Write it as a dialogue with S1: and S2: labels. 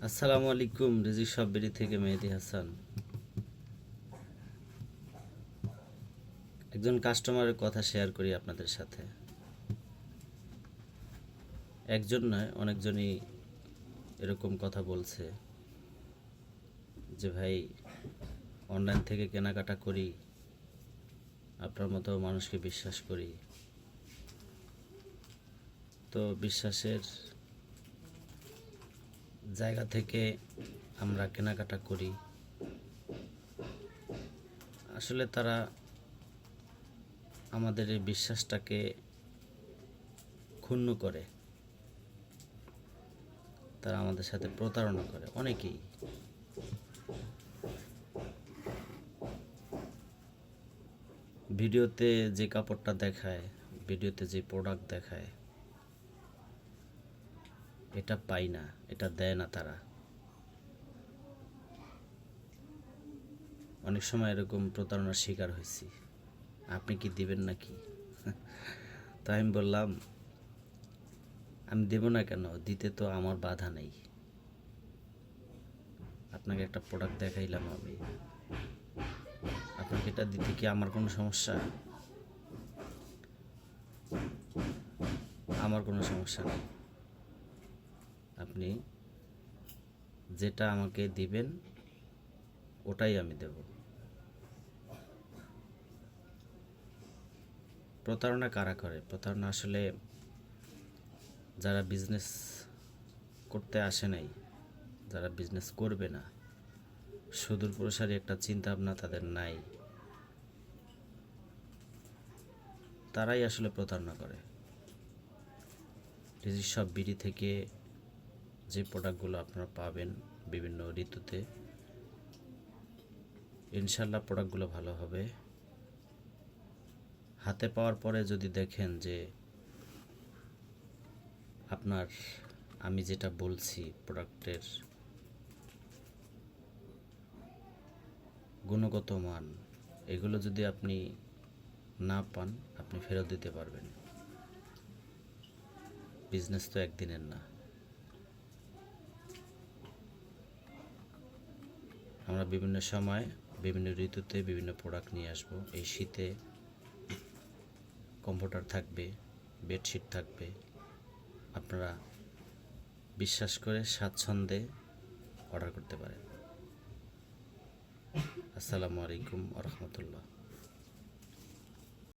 S1: আসসালামু আলাইকুম, রিজিক শপবিডি থেকে মেহেদি হাসান। একজন কাস্টমারের কথা শেয়ার করি আপনাদের সাথে। একজন নয়, অনেকজনই এরকম কথা বলছে যে ভাই, অনলাইন থেকে কেনাকাটা করি, আপনার মতো মানুষকে বিশ্বাস করি। তো বিশ্বাসের জায়গা থেকে আমরা কেনাকাটা করি। আসলে তারা আমাদের এই বিশ্বাসটাকে ক্ষুণ্ণ করে, তারা আমাদের সাথে প্রতারণা করে অনেকেই। ভিডিওতে যে কাপড়টা দেখায়, ভিডিওতে যে প্রোডাক্ট দেখায়, এটা পাই না, এটা দেয় না তারা। অনেক সময় এরকম প্রতারণার শিকার হয়েছি। আপনি কি দিবেন নাকি? তাই আমি বললাম, আমি দেব না কেন, দিতে তো আমার বাধা নেই। আপনাকে একটা প্রোডাক্ট দেখাইলাম, আমি আপনাকে এটা দিতে কি আমার কোনো সমস্যা? আমার কোনো সমস্যা নেই। আপনি যেটা আমাকে দিবেন ওটাই আমি দেব। প্রতারণা কারা করে? প্রতারণা আসলে যারা বিজনেস করতে আসে নাই, যারা বিজনেস করবে না, সুদূর প্রসারী একটা চিন্তা ভাবনা তাদের নাই, তারাই আসলে প্রতারণা করে। রিজিক শপবিডি থেকে যে প্রোডাক্টগুলো আপনারা পাবেন বিভিন্ন ঋতুতে, ইনশাল্লাহ প্রোডাক্টগুলো ভালো হবে। হাতে পাওয়ার পরে যদি দেখেন যে আপনার, আমি যেটা বলছি প্রোডাক্টের গুণগত মান, এগুলো যদি আপনি না পান, আপনি ফেরত দিতে পারবেন। বিজনেস তো একদিনের না। আমরা বিভিন্ন সময় বিভিন্ন ঋতুতে বিভিন্ন প্রোডাক্ট নিয়ে আসব। এই শীতে কমফোর্টার থাকবে, বেডশিট থাকবে, আপনারা বিশ্বাস করে স্বাচ্ছন্দ্যে অর্ডার করতে পারেন। আসসালামু আলাইকুম ওয়া রাহমাতুল্লাহ।